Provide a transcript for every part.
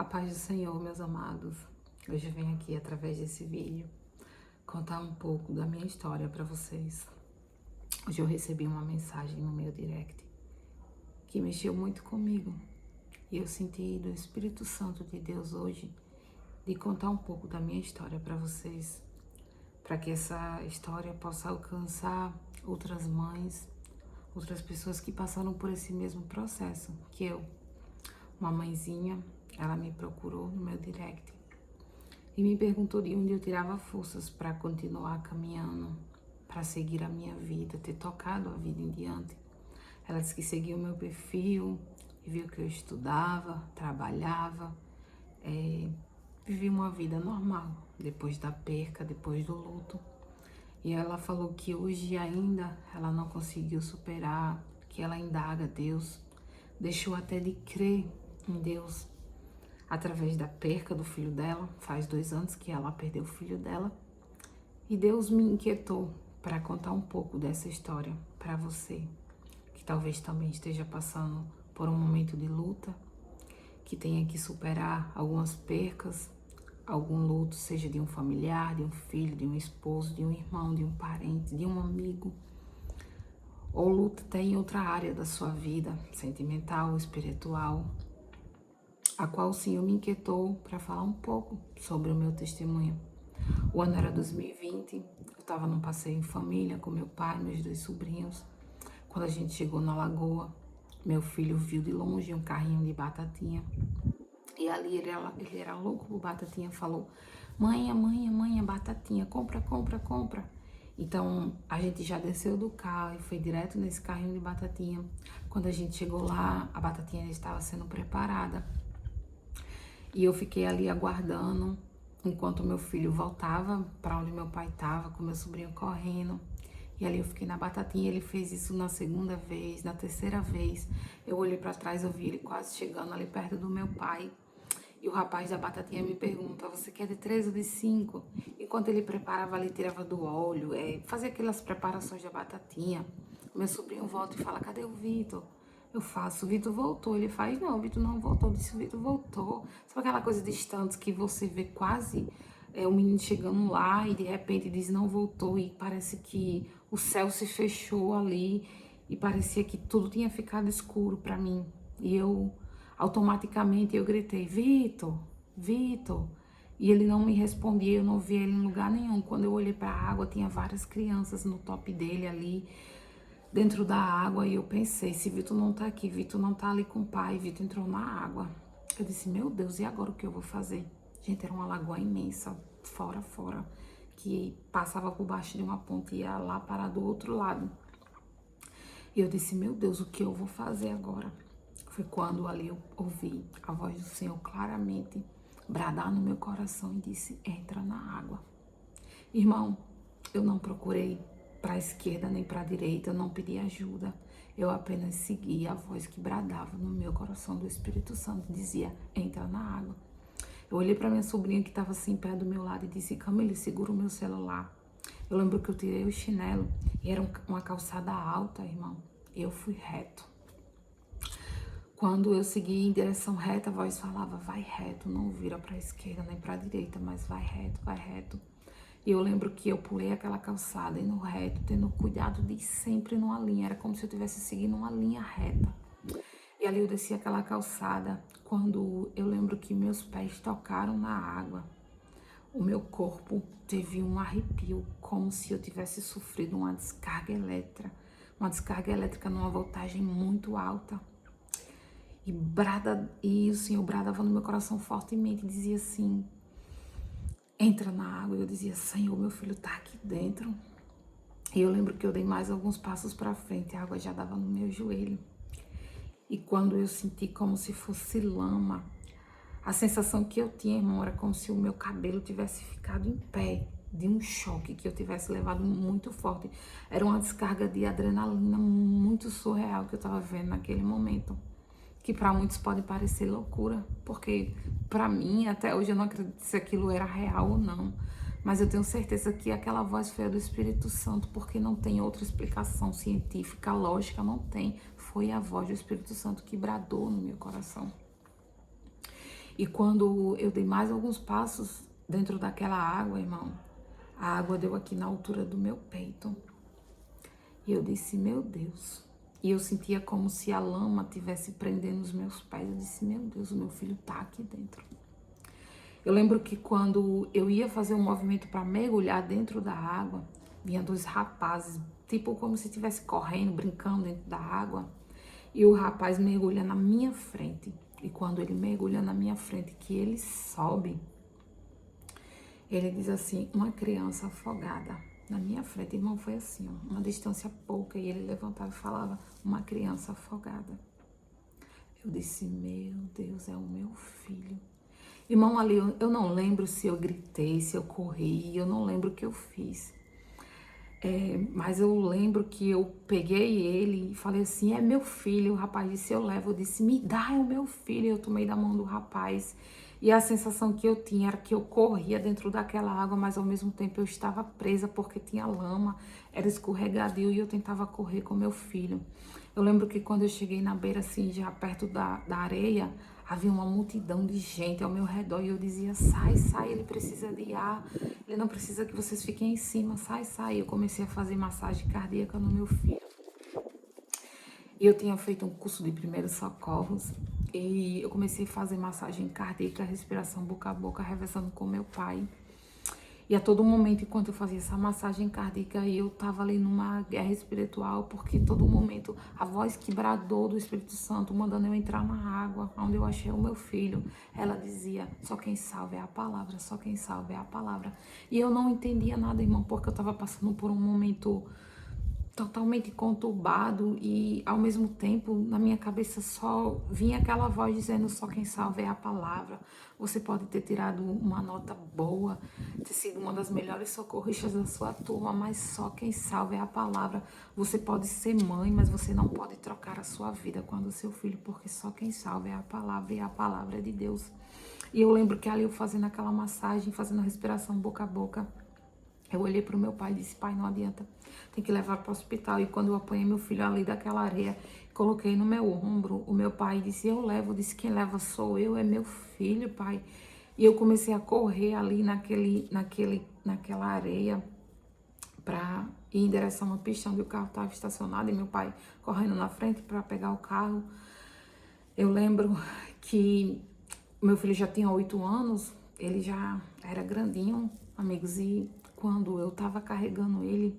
A paz do Senhor, meus amados. Hoje eu venho aqui, através desse vídeo, contar um pouco da minha história para vocês. Hoje eu recebi uma mensagem no meu direct que mexeu muito comigo. E eu senti do Espírito Santo de Deus hoje de contar um pouco da minha história para vocês, para que essa história possa alcançar outras mães, outras pessoas que passaram por esse mesmo processo que eu. Uma mãezinha, ela me procurou no meu direct e me perguntou de onde eu tirava forças para continuar caminhando, para seguir a minha vida, ter tocado a vida em diante. Ela disse que seguia o meu perfil e viu que eu estudava, trabalhava, vivi uma vida normal, depois da perca, depois do luto. E ela falou que hoje ainda ela não conseguiu superar, que ela indaga Deus, deixou até de crer em Deus através da perca do filho dela. Faz 2 anos que ela perdeu o filho dela. E Deus me inquietou para contar um pouco dessa história para você, que talvez também esteja passando por um momento de luta, que tenha que superar algumas percas, algum luto, seja de um familiar, de um filho, de um esposo, de um irmão, de um parente, de um amigo, ou luta até em outra área da sua vida, sentimental, espiritual, a qual o Senhor me inquietou para falar um pouco sobre o meu testemunho. O ano era 2020, eu estava num passeio em família com meu pai e meus 2 sobrinhos. Quando a gente chegou na lagoa, meu filho viu de longe um carrinho de batatinha. E ali ele era louco por batatinha, falou: mãe, batatinha, compra, compra, compra. Então a gente já desceu do carro e foi direto nesse carrinho de batatinha. Quando a gente chegou lá, a batatinha já estava sendo preparada. E eu fiquei ali aguardando, enquanto meu filho voltava para onde meu pai estava, com meu sobrinho correndo. E ali eu fiquei na batatinha. Ele fez isso na 2ª vez, na 3ª vez. Eu olhei para trás, eu vi ele quase chegando ali perto do meu pai. E o rapaz da batatinha me pergunta: você quer de 3 ou de 5? Enquanto ele preparava ali, tirava do óleo, fazia aquelas preparações da batatinha. O meu sobrinho volta e fala: cadê o Vitor? Eu faço: o Vitor voltou. Ele faz: não, o Vitor não voltou. Eu disse: o Vitor voltou. Sabe aquela coisa distante que você vê quase o menino chegando lá e de repente diz: não voltou, e parece que o céu se fechou ali e parecia que tudo tinha ficado escuro para mim. E eu automaticamente eu gritei: Vitor, Vitor. E ele não me respondia, eu não via ele em lugar nenhum. Quando eu olhei para a água, tinha várias crianças no top dele ali, dentro da água. E eu pensei: se Vitor não tá aqui, Vitor não tá ali com o pai, Vitor entrou na água. Eu disse: meu Deus, e agora o que eu vou fazer? Gente, era uma lagoa imensa, fora, que passava por baixo de uma ponte e ia lá parar do outro lado. E eu disse: meu Deus, o que eu vou fazer agora? Foi quando ali eu ouvi a voz do Senhor claramente bradar no meu coração e disse: entra na água. Irmão, eu não procurei para a esquerda nem para a direita, eu não pedi ajuda. Eu apenas segui a voz que bradava no meu coração do Espírito Santo, dizia: entra na água. Eu olhei para minha sobrinha que estava assim perto do meu lado e disse: Camille, segura o meu celular. Eu lembro que eu tirei o chinelo e era uma calçada alta, irmão. Eu fui reto. Quando eu segui em direção reta, a voz falava: vai reto, não vira para a esquerda nem para a direita, mas vai reto, vai reto. E eu lembro que eu pulei aquela calçada e no reto, tendo cuidado de ir sempre numa linha. Era como se eu estivesse seguindo uma linha reta. E ali eu desci aquela calçada, quando eu lembro que meus pés tocaram na água. O meu corpo teve um arrepio, como se eu tivesse sofrido uma descarga elétrica. Uma descarga elétrica numa voltagem muito alta. E o Senhor bradava no meu coração fortemente, dizia assim: entra na água. E eu dizia: Senhor, meu filho tá aqui dentro. E eu lembro que eu dei mais alguns passos para frente, a água já dava no meu joelho. E quando eu senti como se fosse lama, a sensação que eu tinha, irmão, era como se o meu cabelo tivesse ficado em pé, de um choque que eu tivesse levado muito forte. Era uma descarga de adrenalina muito surreal que eu tava vendo naquele momento, que para muitos pode parecer loucura, porque para mim, até hoje, eu não acredito se aquilo era real ou não, mas eu tenho certeza que aquela voz foi a do Espírito Santo, porque não tem outra explicação científica, lógica, não tem. Foi a voz do Espírito Santo que bradou no meu coração. E quando eu dei mais alguns passos dentro daquela água, irmão, a água deu aqui na altura do meu peito. E eu disse, meu Deus. E eu sentia como se a lama tivesse prendendo os meus pés. Eu disse, meu Deus, o meu filho tá aqui dentro. Eu lembro que quando eu ia fazer um movimento para mergulhar dentro da água, vinha dois rapazes, tipo como se estivesse correndo, brincando dentro da água. E o rapaz mergulha na minha frente. E quando ele mergulha na minha frente, que ele sobe, ele diz assim, uma criança afogada na minha frente. Irmão, foi assim, ó, uma distância pouca. E ele levantava e falava, uma criança afogada. Eu disse, meu Deus, é o meu filho. Irmão, ali eu não lembro se eu gritei, se eu corri, eu não lembro o que eu fiz. Mas eu lembro que eu peguei ele e falei assim, é meu filho. O rapaz disse, eu levo. Eu disse, me dá, é o meu filho. Eu tomei da mão do rapaz. E a sensação que eu tinha era que eu corria dentro daquela água, mas ao mesmo tempo eu estava presa porque tinha lama, era escorregadio e eu tentava correr com meu filho. Eu lembro que quando eu cheguei na beira, assim, já perto da areia, havia uma multidão de gente ao meu redor e eu dizia, sai, sai, ele precisa de ar, ele não precisa que vocês fiquem em cima, sai, sai. Eu comecei a fazer massagem cardíaca no meu filho. E eu tinha feito um curso de primeiros socorros e eu comecei a fazer massagem cardíaca, respiração boca a boca, revezando com meu pai. E a todo momento, enquanto eu fazia essa massagem cardíaca, eu tava ali numa guerra espiritual, porque todo momento a voz que bradou do Espírito Santo, mandando eu entrar na água, onde eu achei o meu filho, ela dizia, só quem salva é a palavra, só quem salva é a palavra. E eu não entendia nada, irmão, porque eu tava passando por um momento totalmente conturbado e ao mesmo tempo na minha cabeça só vinha aquela voz dizendo só quem salva é a palavra. Você pode ter tirado uma nota boa, ter sido uma das melhores socorristas da sua turma, mas só quem salva é a palavra. Você pode ser mãe, mas você não pode trocar a sua vida com a do seu filho, porque só quem salva é a palavra e a palavra é de Deus. E eu lembro que ali eu fazendo aquela massagem, fazendo a respiração boca a boca, eu olhei para o meu pai e disse, pai, não adianta, tem que levar para o hospital. E quando eu apanhei meu filho ali daquela areia, coloquei no meu ombro, o meu pai disse, eu levo. Eu disse, quem leva sou eu, é meu filho, pai. E eu comecei a correr ali naquela areia para ir em direção à pista onde o carro estava estacionado e meu pai correndo na frente para pegar o carro. Eu lembro que meu filho já tinha 8 anos, ele já era grandinho, amigos, e quando eu tava carregando ele,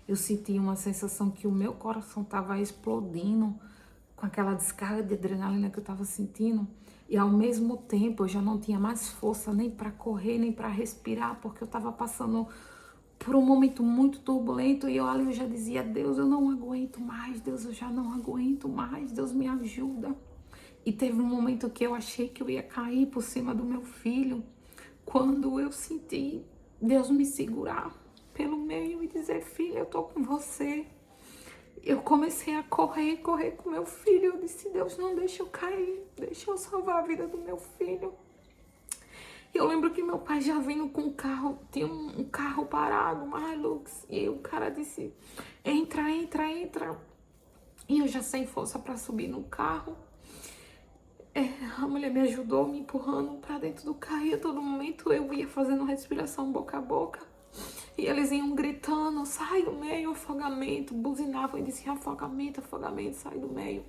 eu senti uma sensação que o meu coração tava explodindo com aquela descarga de adrenalina que eu tava sentindo. E ao mesmo tempo eu já não tinha mais força nem para correr, nem para respirar, porque eu tava passando por um momento muito turbulento e eu já dizia, Deus, eu não aguento mais, Deus, eu já não aguento mais, Deus me ajuda. E teve um momento que eu achei que eu ia cair por cima do meu filho, quando eu senti Deus me segurar pelo meio e dizer, filha, eu tô com você. Eu comecei a correr com meu filho. Eu disse, Deus, não deixa eu cair, deixa eu salvar a vida do meu filho. E eu lembro que meu pai já vindo com um carro, tinha um carro parado, uma Hilux, e o cara disse, entra, entra, entra. E eu já sem força para subir no carro. A mulher me ajudou, me empurrando para dentro do carro e a todo momento eu ia fazendo respiração boca a boca. E eles iam gritando, sai do meio, afogamento, buzinavam e diziam afogamento, afogamento, sai do meio.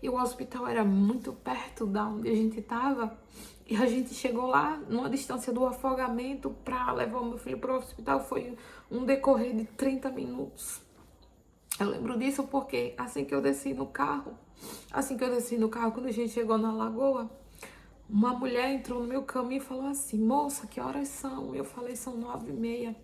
E o hospital era muito perto da onde a gente estava. E a gente chegou lá, numa distância do afogamento, para levar o meu filho para o hospital. Foi um decorrer de 30 minutos. Eu lembro disso porque assim que eu desci no carro, quando a gente chegou na lagoa, uma mulher entrou no meu caminho e falou assim, moça, que horas são? Eu falei, são 9h30.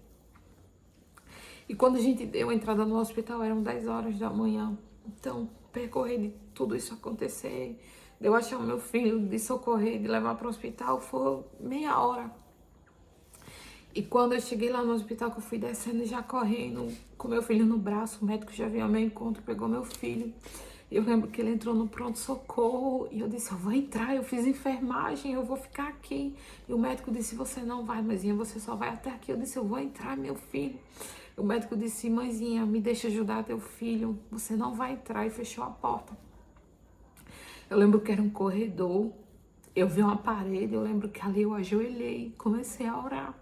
E quando a gente deu a entrada no hospital, eram 10 horas da manhã. Então, percorrer de tudo isso acontecer, de eu achar o meu filho, de socorrer, de levar para o hospital, foi meia hora. E quando eu cheguei lá no hospital, que eu fui descendo já correndo, com meu filho no braço, o médico já veio ao meu encontro, pegou meu filho. Eu lembro que ele entrou no pronto-socorro e eu disse, eu vou entrar, eu fiz enfermagem, eu vou ficar aqui. E o médico disse, você não vai, mãezinha, você só vai até aqui. Eu disse, eu vou entrar, meu filho. O médico disse, mãezinha, me deixa ajudar teu filho, você não vai entrar, e fechou a porta. Eu lembro que era um corredor eu vi uma parede, eu lembro que ali eu ajoelhei, comecei a orar.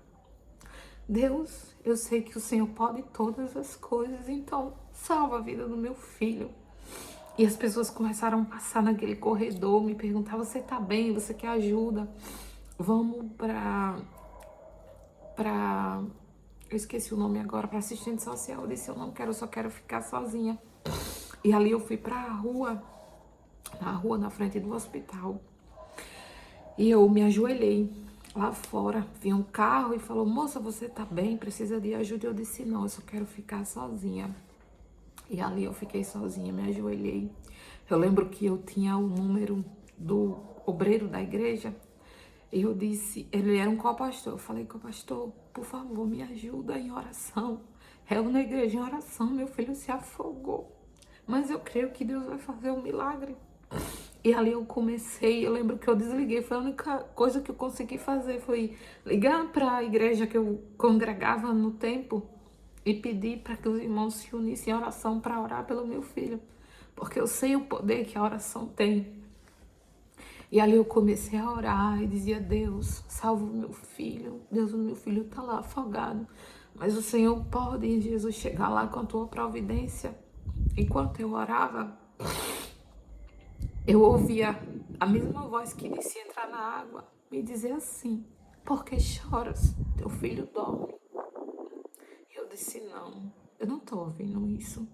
Deus, eu sei que o Senhor pode todas as coisas, então salva a vida do meu filho. E as pessoas começaram a passar naquele corredor, me perguntar, você tá bem, você quer ajuda? Vamos eu esqueci o nome agora, para assistente social. Eu disse, eu não quero, eu só quero ficar sozinha. E ali eu fui pra rua, na rua na frente do hospital. E eu me ajoelhei lá fora. Vi um carro e falou, moça, você tá bem? Precisa de ajuda? Eu disse, não, eu só quero ficar sozinha. E ali eu fiquei sozinha, me ajoelhei. Eu lembro que eu tinha o número do obreiro da igreja. E eu disse, ele era um co-pastor. Eu falei, co-pastor, por favor, me ajuda em oração. Eu na igreja em oração, meu filho se afogou. Mas eu creio que Deus vai fazer um milagre. E ali eu comecei, eu lembro que eu desliguei, foi a única coisa que eu consegui fazer, foi ligar para a igreja que eu congregava no tempo e pedir para que os irmãos se unissem em oração para orar pelo meu filho, porque eu sei o poder que a oração tem. E ali eu comecei a orar e dizia, Deus, salva o meu filho, Deus, o meu filho está lá afogado, mas o Senhor pode, Jesus, chegar lá com a tua providência. Enquanto eu orava, eu ouvia a mesma voz que disse entrar na água me dizer assim, por que choras? Teu filho dorme. Eu disse, não, eu não estou ouvindo isso.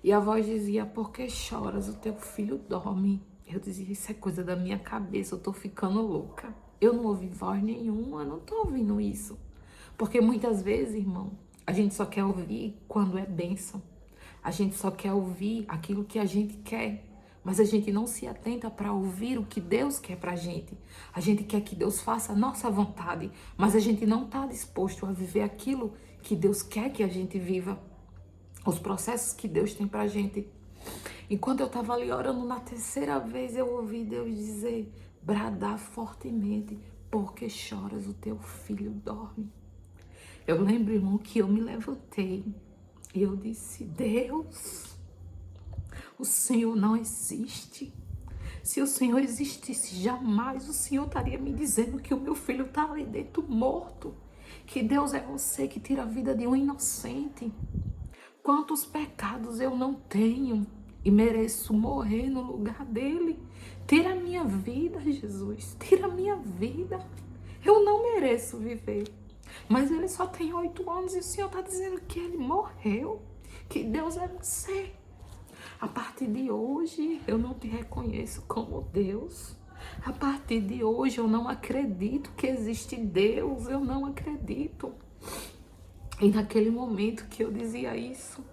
E a voz dizia, por que choras? O teu filho dorme. Eu dizia, isso é coisa da minha cabeça, eu tô ficando louca. Eu não ouvi voz nenhuma, eu não tô ouvindo isso. Porque muitas vezes, irmão, a gente só quer ouvir quando é bênção. A gente só quer ouvir aquilo que a gente quer. Mas a gente não se atenta para ouvir o que Deus quer pra gente. A gente quer que Deus faça a nossa vontade, mas a gente não está disposto a viver aquilo que Deus quer que a gente viva. Os processos que Deus tem pra gente. Enquanto eu estava ali orando, na terceira vez eu ouvi Deus dizer, bradar fortemente, porque choras, o teu filho dorme. Eu lembro, irmão, que eu me levantei e eu disse, Deus, o Senhor não existe. Se o Senhor existisse, jamais o Senhor estaria me dizendo que o meu filho está ali dentro morto. Que Deus é você que tira a vida de um inocente. Quantos pecados eu não tenho e mereço morrer no lugar dele. Tira a minha vida, Jesus. Tira a minha vida. Eu não mereço viver. Mas ele só tem 8 anos e o Senhor está dizendo que ele morreu. Que Deus é você. A partir de hoje, eu não te reconheço como Deus. A partir de hoje, eu não acredito que existe Deus. Eu não acredito. E naquele momento que eu dizia isso,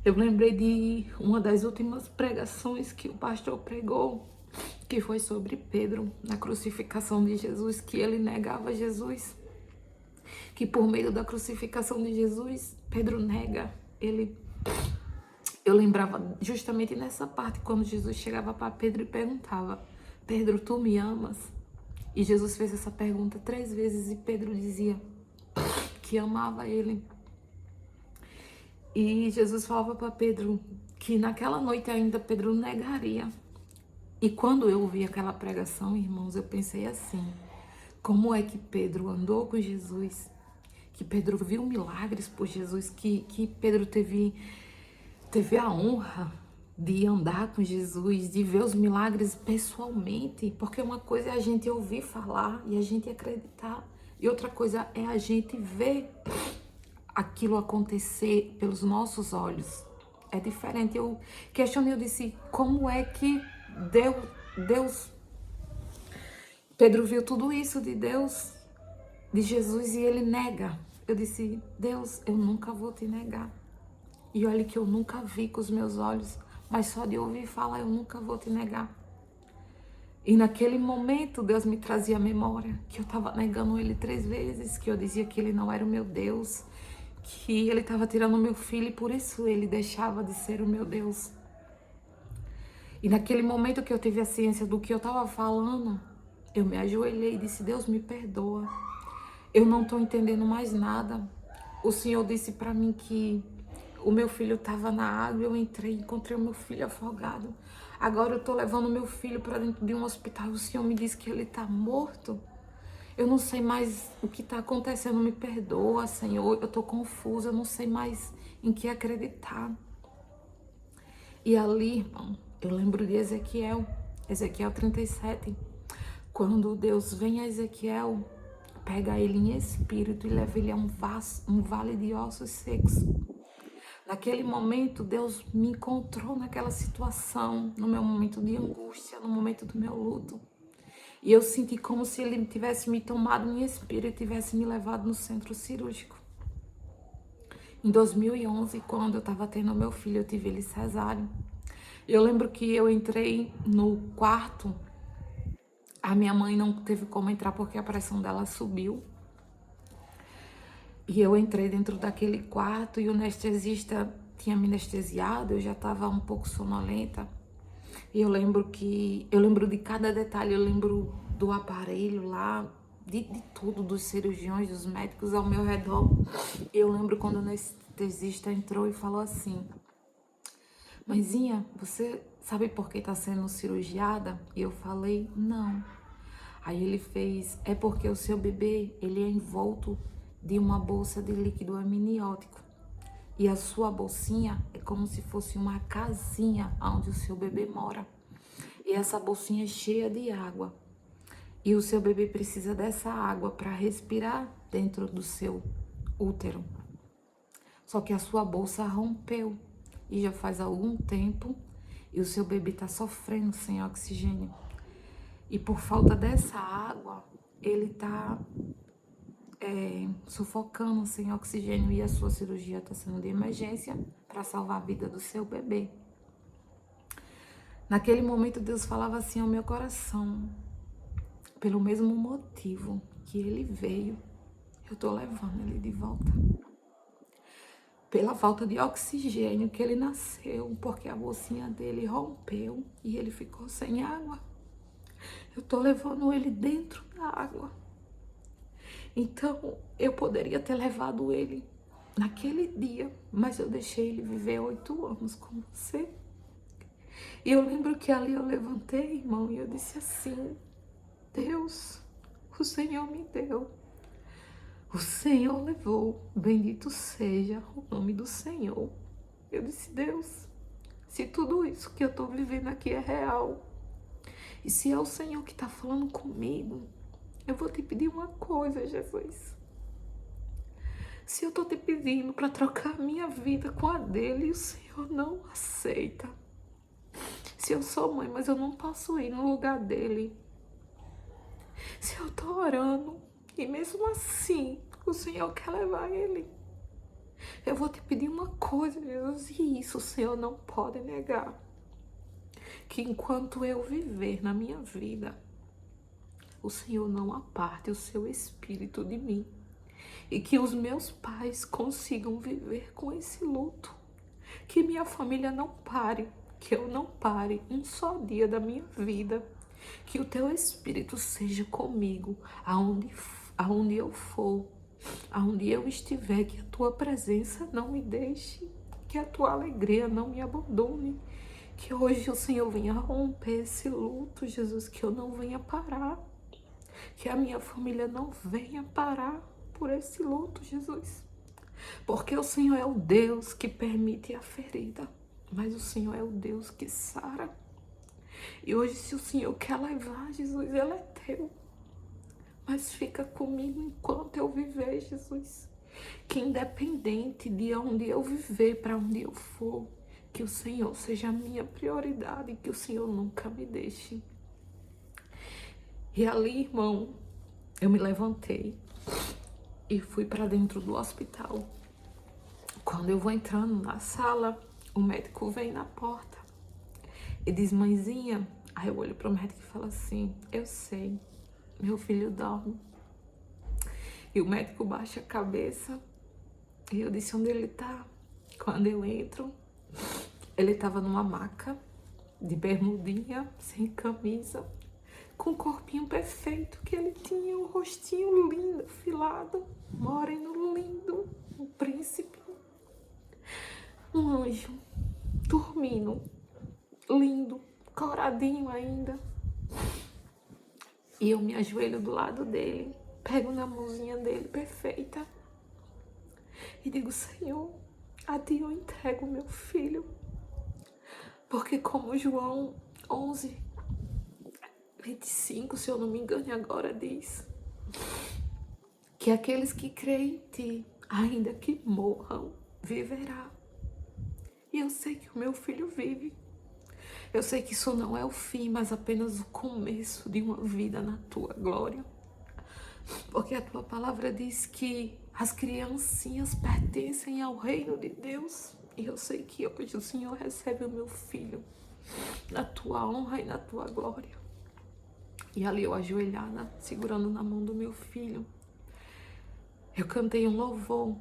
eu lembrei de uma das últimas pregações que o pastor pregou, que foi sobre Pedro, na crucificação de Jesus, que ele negava Jesus. Que por meio da crucificação de Jesus, Pedro nega ele. Eu lembrava justamente nessa parte, quando Jesus chegava para Pedro e perguntava, Pedro, tu me amas? E Jesus fez essa pergunta 3 vezes e Pedro dizia que amava ele. E Jesus falava para Pedro que naquela noite ainda Pedro negaria. E quando eu ouvi aquela pregação, irmãos, eu pensei assim, como é que Pedro andou com Jesus, que Pedro viu milagres por Jesus, que Pedro teve a honra de andar com Jesus, de ver os milagres pessoalmente, porque uma coisa é a gente ouvir falar e a gente acreditar, e outra coisa é a gente ver aquilo acontecer pelos nossos olhos. É diferente. Eu questionei, eu disse, como é que Deus, Pedro viu tudo isso de Deus, de Jesus, e ele nega. Eu disse, Deus, eu nunca vou te negar. E olha que eu nunca vi com os meus olhos, mas só de ouvir falar, eu nunca vou te negar. E naquele momento, Deus me trazia a memória que eu estava negando ele 3 vezes, que eu dizia que ele não era o meu Deus, que ele estava tirando o meu filho e por isso ele deixava de ser o meu Deus. E naquele momento que eu tive a ciência do que eu estava falando, eu me ajoelhei e disse, Deus, me perdoa. Eu não estou entendendo mais nada. O Senhor disse para mim que o meu filho estava na água, eu entrei e encontrei o meu filho afogado. Agora eu tô levando meu filho para dentro de um hospital e o Senhor me diz que ele tá morto. Eu não sei mais o que tá acontecendo, me perdoa, Senhor. Eu tô confusa, eu não sei mais em que acreditar. E ali, irmão, eu lembro de Ezequiel 37, quando Deus vem a Ezequiel, pega ele em espírito e leva ele a um vale de ossos secos. Naquele momento, Deus me encontrou naquela situação, no meu momento de angústia, no momento do meu luto. E eu senti como se ele tivesse me tomado em espírito e tivesse me levado no centro cirúrgico. Em 2011, quando eu estava tendo meu filho, eu tive ele cesáreo. Eu lembro que eu entrei no quarto, a minha mãe não teve como entrar porque a pressão dela subiu. E eu entrei dentro daquele quarto e o anestesista tinha me anestesiado, eu já estava um pouco sonolenta. E eu lembro de cada detalhe, eu lembro do aparelho lá, de tudo, dos cirurgiões, dos médicos ao meu redor. E eu lembro quando o anestesista entrou e falou assim: "Mãezinha, você sabe por que está sendo cirurgiada?" E eu falei: "Não." Aí ele fez: "É porque o seu bebê, ele é envolto de uma bolsa de líquido amniótico. E a sua bolsinha é como se fosse uma casinha onde o seu bebê mora. E essa bolsinha é cheia de água. E o seu bebê precisa dessa água para respirar dentro do seu útero. Só que a sua bolsa rompeu e já faz algum tempo e o seu bebê está sofrendo sem oxigênio. E por falta dessa água, ele está sufocando sem oxigênio e a sua cirurgia está sendo de emergência para salvar a vida do seu bebê." Naquele momento, Deus falava assim ao meu coração: pelo mesmo motivo que ele veio, eu tô levando ele de volta. Pela falta de oxigênio que ele nasceu, porque a bolsinha dele rompeu e ele ficou sem água, eu tô levando ele dentro da água. Então, eu poderia ter levado ele naquele dia, mas eu deixei ele viver 8 anos com você. E eu lembro que ali eu levantei, irmão, e eu disse assim: Deus, o Senhor me deu, o Senhor levou, bendito seja o nome do Senhor. Eu disse: Deus, se tudo isso que eu tô vivendo aqui é real, e se é o Senhor que tá falando comigo, eu vou te pedir uma coisa, Jesus. Se eu tô te pedindo para trocar a minha vida com a dele e o Senhor não aceita, se eu sou mãe, mas eu não posso ir no lugar dele, se eu tô orando e mesmo assim o Senhor quer levar ele, eu vou te pedir uma coisa, Jesus, e isso o Senhor não pode negar: que enquanto eu viver na minha vida, o Senhor não aparte o seu espírito de mim, e que os meus pais consigam viver com esse luto, que minha família não pare, que eu não pare um só dia da minha vida, que o teu Espírito seja comigo, aonde eu for, aonde eu estiver, que a tua presença não me deixe, que a tua alegria não me abandone, que hoje o Senhor venha romper esse luto, Jesus, que eu não venha parar, que a minha família não venha parar por esse luto, Jesus. Porque o Senhor é o Deus que permite a ferida, mas o Senhor é o Deus que sara. E hoje, se o Senhor quer levar, Jesus, Ele é teu. Mas fica comigo enquanto eu viver, Jesus. Que independente de onde eu viver, para onde eu for, que o Senhor seja a minha prioridade, que o Senhor nunca me deixe. E ali, irmão, eu me levantei e fui para dentro do hospital. Quando eu vou entrando na sala, o médico vem na porta e diz: mãezinha. Aí eu olho pro médico e falo assim: eu sei, meu filho dorme. E o médico baixa a cabeça e eu disse: onde ele tá? Quando eu entro, ele tava numa maca, de bermudinha, sem camisa, com o corpinho perfeito que ele tinha, um rostinho lindo, afilado, moreno lindo, um príncipe, um anjo, dormindo, lindo, coradinho ainda. E eu me ajoelho do lado dele, pego na mãozinha dele, perfeita, e digo: Senhor, a ti eu entrego meu filho. Porque como João 11:25, se eu não me engano agora, diz que aqueles que creem em ti, ainda que morram, viverá. E eu sei que o meu filho vive. Eu sei que isso não é o fim, mas apenas o começo de uma vida na tua glória. Porque a tua palavra diz que as criancinhas pertencem ao reino de Deus. E eu sei que hoje o Senhor recebe o meu filho na tua honra e na tua glória. E ali eu ajoelhada, segurando na mão do meu filho, eu cantei um louvor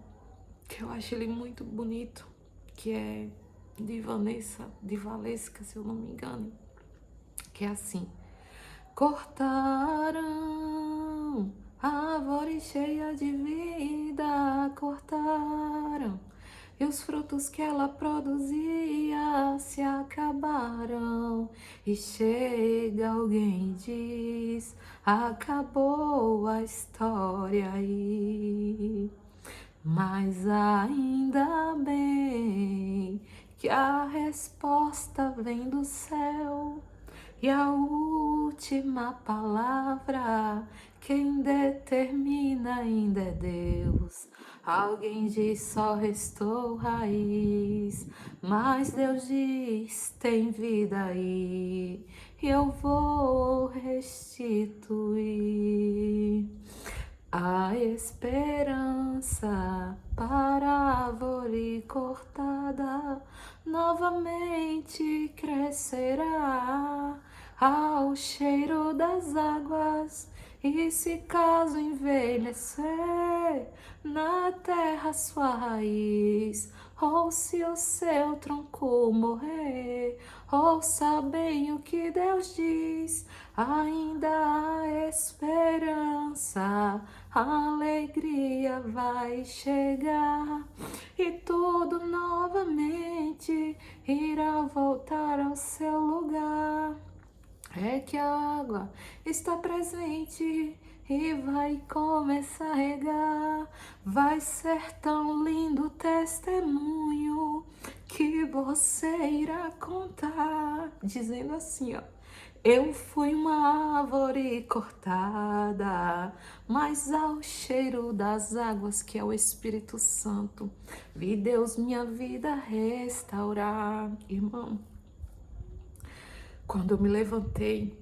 que eu acho ele muito bonito, que é de Valesca, se eu não me engano, que é assim: cortaram a árvore cheia de vida, cortaram, e os frutos que ela produzia se acabaram. E chega alguém e diz: acabou a história aí. Mas ainda bem que a resposta vem do céu. E a última palavra, quem determina ainda é Deus. Alguém diz: só restou raiz, mas Deus diz: tem vida aí, e eu vou restituir a esperança para a árvore cortada. Novamente crescerá ao cheiro das águas. E se caso envelhecer na terra sua raiz, ou se o seu tronco morrer, ouça bem o que Deus diz: ainda há esperança, a alegria vai chegar, e tudo novamente irá voltar ao seu lugar. É que a água está presente e vai começar a regar. Vai ser tão lindo o testemunho que você irá contar, dizendo assim, ó: eu fui uma árvore cortada, mas ao cheiro das águas, que é o Espírito Santo, vi Deus minha vida restaurar. Irmão, quando eu me levantei,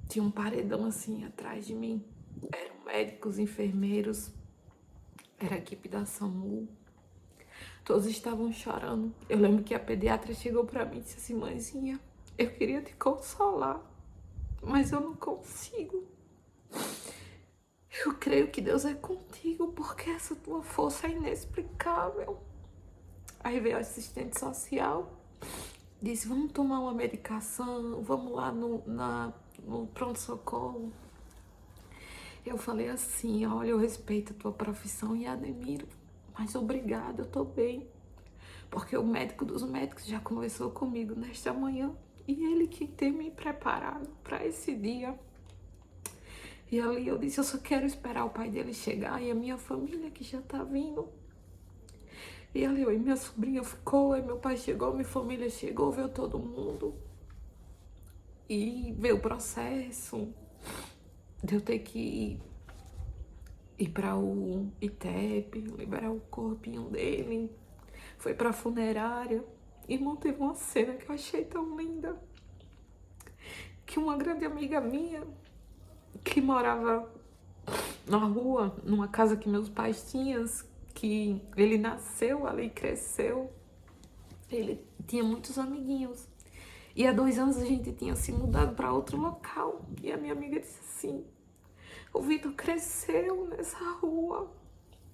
tinha um paredão assim atrás de mim. Eram médicos, enfermeiros, era a equipe da SAMU. Todos estavam chorando. Eu lembro que a pediatra chegou para mim e disse assim: mãezinha, eu queria te consolar, mas eu não consigo. Eu creio que Deus é contigo, porque essa tua força é inexplicável. Aí veio a assistente social, disse: vamos tomar uma medicação, vamos lá no pronto-socorro. Eu falei assim: olha, eu respeito a tua profissão e admiro, mas obrigada, eu tô bem. Porque o médico dos médicos já conversou comigo nesta manhã, e ele que tem me preparado para esse dia. E ali eu disse: eu só quero esperar o pai dele chegar e a minha família que já tá vindo. E ali eu e minha sobrinha ficou, aí meu pai chegou, minha família chegou, veio todo mundo. E veio o processo de eu ter que ir para o ITEP, liberar o corpinho dele. Foi pra funerária. Irmão, teve uma cena que eu achei tão linda. Que uma grande amiga minha, que morava na rua, numa casa que meus pais tinham, que ele nasceu ali, cresceu, ele tinha muitos amiguinhos. E há 2 anos a gente tinha se mudado para outro local. E a minha amiga disse assim: o Vitor cresceu nessa rua.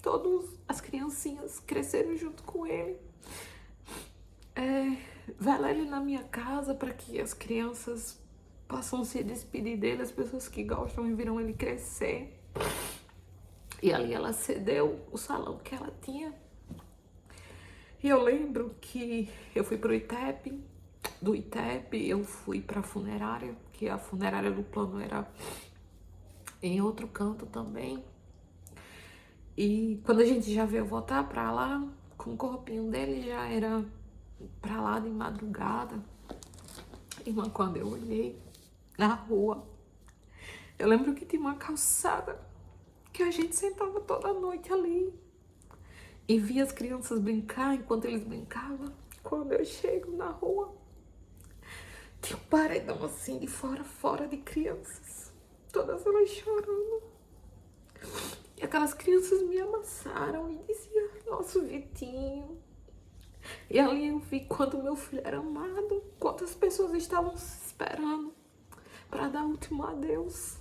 Todas as criancinhas cresceram junto com ele. Vai lá ele na minha casa para que as crianças possam se despedir dele, as pessoas que gostam e viram ele crescer. E ali ela cedeu o salão que ela tinha. E eu lembro que eu fui pro ITEP, do ITEP, eu fui para a funerária, que a funerária do plano era em outro canto também. E quando a gente já veio voltar para lá, com o corpinho dele já era para lá de madrugada. Irmã, quando eu olhei na rua, eu lembro que tinha uma calçada que a gente sentava toda noite ali e via as crianças brincar enquanto eles brincavam. Quando eu chego na rua, tinha um paredão assim de fora de crianças, todas elas chorando. E aquelas crianças me amassaram e diziam, nosso Vitinho. E ali eu vi quanto meu filho era amado, quantas pessoas estavam se esperando para dar o último adeus.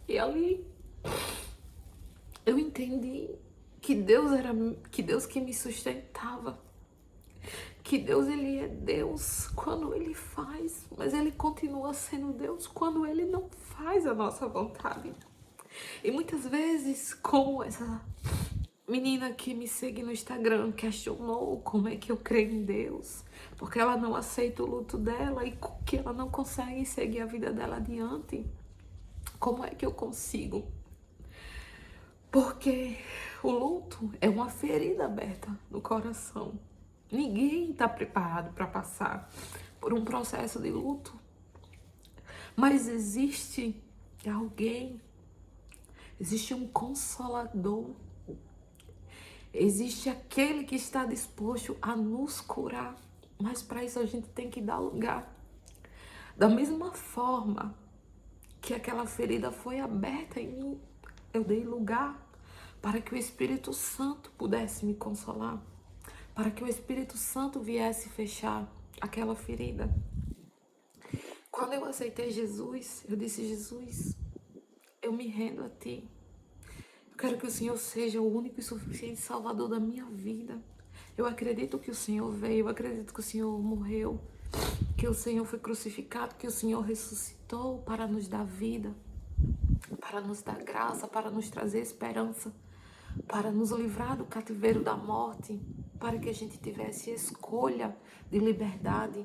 E ali eu entendi que Deus que me sustentava. Que Deus, ele é Deus quando ele faz, mas ele continua sendo Deus quando ele não faz a nossa vontade. E muitas vezes, como essa menina que me segue no Instagram questionou como é que eu creio em Deus, porque ela não aceita o luto dela e que ela não consegue seguir a vida dela adiante. Como é que eu consigo? Porque o luto é uma ferida aberta no coração. Ninguém está preparado para passar por um processo de luto. Mas existe alguém, existe um consolador, existe aquele que está disposto a nos curar. Mas para isso a gente tem que dar lugar. Da mesma forma que aquela ferida foi aberta em mim, eu dei lugar para que o Espírito Santo pudesse me consolar, para que o Espírito Santo viesse fechar aquela ferida. Quando eu aceitei Jesus, eu disse, Jesus, eu me rendo a Ti. Eu quero que o Senhor seja o único e suficiente Salvador da minha vida. Eu acredito que o Senhor veio, eu acredito que o Senhor morreu, que o Senhor foi crucificado, que o Senhor ressuscitou para nos dar vida, para nos dar graça, para nos trazer esperança, para nos livrar do cativeiro da morte, para que a gente tivesse escolha de liberdade,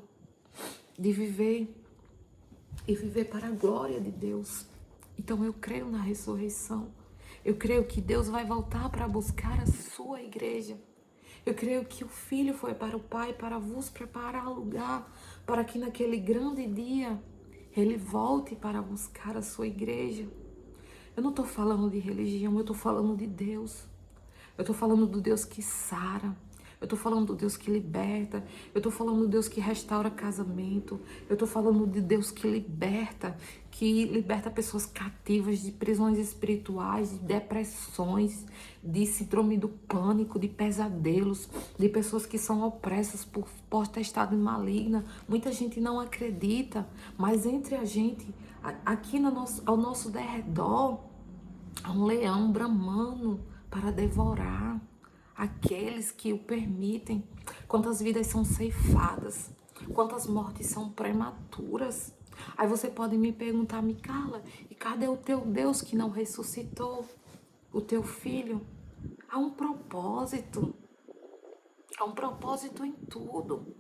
de viver e viver para a glória de Deus. Então eu creio na ressurreição. Eu creio que Deus vai voltar para buscar a sua igreja. Eu creio que o Filho foi para o Pai para vos preparar lugar, para que naquele grande dia Ele volte para buscar a sua igreja. Eu não estou falando de religião, eu estou falando de Deus. Eu estou falando do Deus que sara. Eu estou falando do Deus que liberta. Eu estou falando do Deus que restaura casamento. Eu estou falando de Deus que liberta pessoas cativas de prisões espirituais, de depressões, de síndrome do pânico, de pesadelos, de pessoas que são opressas por potestade maligna. Muita gente não acredita, mas entre a gente, aqui ao nosso derredor, há um leão bramando para devorar aqueles que o permitem. Quantas vidas são ceifadas, quantas mortes são prematuras. Aí você pode me perguntar, Micala, e cadê o teu Deus que não ressuscitou o teu filho? Há um propósito em tudo.